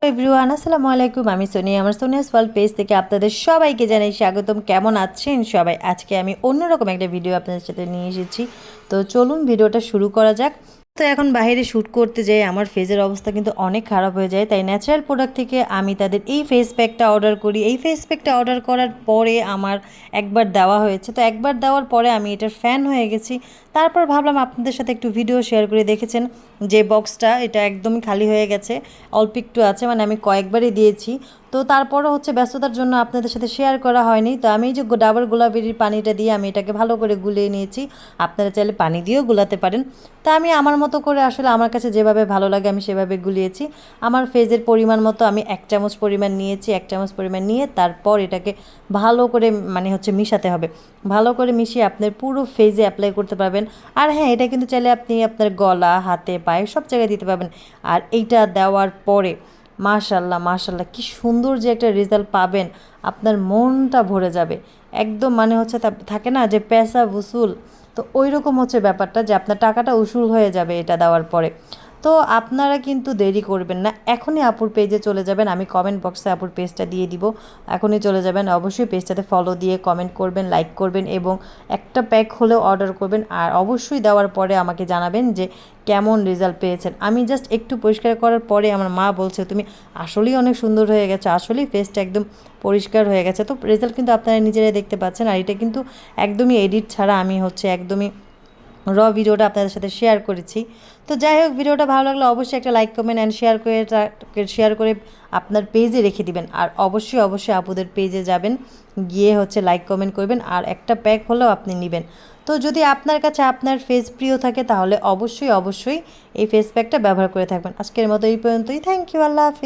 Everyone আসসালামু আলাইকুম। আমি সোনিয়া, আমার সোনিয়াস ওয়ার্ল্ড পেজ থেকে আপনাদের সবাইকে জানাই স্বাগতম। কেমন আছেন সবাই? আজকে আমি অন্যরকম একটা ভিডিও আপনাদের সাথে নিয়ে এসেছি। তো চলুন ভিডিওটা শুরু করা যাক। তো এখন বাইরে শ্যুট করতে যাই আমার ফেসের অবস্থা কিন্তু অনেক খারাপ হয়ে যায়, তাই ন্যাচারাল প্রোডাক্ট থেকে আমি তাদের এই ফেস প্যাকটা অর্ডার করি। এই ফেস প্যাকটা অর্ডার করার পরে আমার একবার দেওয়া হয়েছে, তো একবার দেওয়ার পরে আমি এটার ফ্যান হয়ে গেছি। তারপর ভাবলাম আপনাদের সাথে একটু ভিডিও শেয়ার করে। দেখেছেন যে বক্সটা এটা একদমই খালি হয়ে গেছে, অল্প একটু আছে, মানে আমি কয়েকবারই দিয়েছি। তো তারপরও ব্যস্ততার জন্য আপনাদের সাথে শেয়ার করা হয়নি। তো আমি যে ডাবর গোলাপেরির পানিটা দিয়ে আমি এটাকে ভালো করে গুলিয়ে নিয়েছি। আপনারা চাইলে পানি দিয়েও গুলাতে পারেন। তা আমি আমার মতো করে আসলে আমার কাছে যেভাবে ভালো লাগে আমি সেভাবে গুলিয়েছি। আমার ফেজের পরিমাণ মতো আমি 1 চামচ পরিমাণ নিয়েছি। 1 চামচ পরিমাণ নিয়ে তারপর এটাকে ভালো করে মিশাতে হবে। ভালো করে মিশিয়ে আপনার পুরো ফেজে অ্যাপ্লাই করতে পারবেন। আর হ্যাঁ, এটা কিন্তু চাইলে আপনি আপনার গলা, হাতে, পায়ে সব জায়গায় দিতে পারবেন। আর এইটা দেওয়ার পরে মাশাল্লাহ মাশাল্লাহ কি সুন্দর যে একটা রেজাল্ট পাবেন, আপনার মনটা ভরে যাবে একদম। থাকে না যে পেশা উসুল, তো ওই রকম ব্যাপারটা, যে আপনার টাকাটা উসুল হয়ে যাবে এটা দেওয়ার পরে। তো আপনারা কিন্তু দেরি করবেন না, এখনই আপুর পেজে চলে যাবেন। আমি কমেন্ট বক্সে আপুর পেজটা দিয়ে দিব, এখনই চলে যাবেন। অবশ্যই পেজটাতে ফলো দিয়ে কমেন্ট করবেন, লাইক করবেন এবং একটা প্যাক হলেও অর্ডার করবেন। আর অবশ্যই দেওয়ার পরে আমাকে জানাবেন যে কেমন রেজাল্ট পেয়েছেন। আমি জাস্ট একটু পরিষ্কার করার পরে আমার মা বলছে তুমি আসলেই অনেক সুন্দর হয়ে গেছে, আসলেই ফেসটা একদম পরিষ্কার হয়ে গেছে। তো রেজাল্ট কিন্তু আপনারা নিজেরাই দেখতে পাচ্ছেন। আর এটা কিন্তু একদমই এডিট ছাড়া আমি একদমই ভিডিওটা আপনাদের সাথে শেয়ার করেছি। তো যাই হোক, ভিডিওটা ভালো লাগলে অবশ্যই একটা লাইক কমেন্ট অ্যান্ড শেয়ার করে আপনার পেজে রেখে দিবেন। আর অবশ্যই অবশ্যই আপুদের পেজে যাবেন, গিয়ে লাইক কমেন্ট করবেন আর একটা প্যাক হলেও আপনি নেবেন। তো যদি আপনার কাছে আপনার ফেস প্রিয় থাকে তাহলে অবশ্যই অবশ্যই এই ফেস প্যাকটা ব্যবহার করে থাকবেন। আজকের মতো এই পর্যন্তই। থ্যাংক ইউ, আল্লাহ হাফিজ।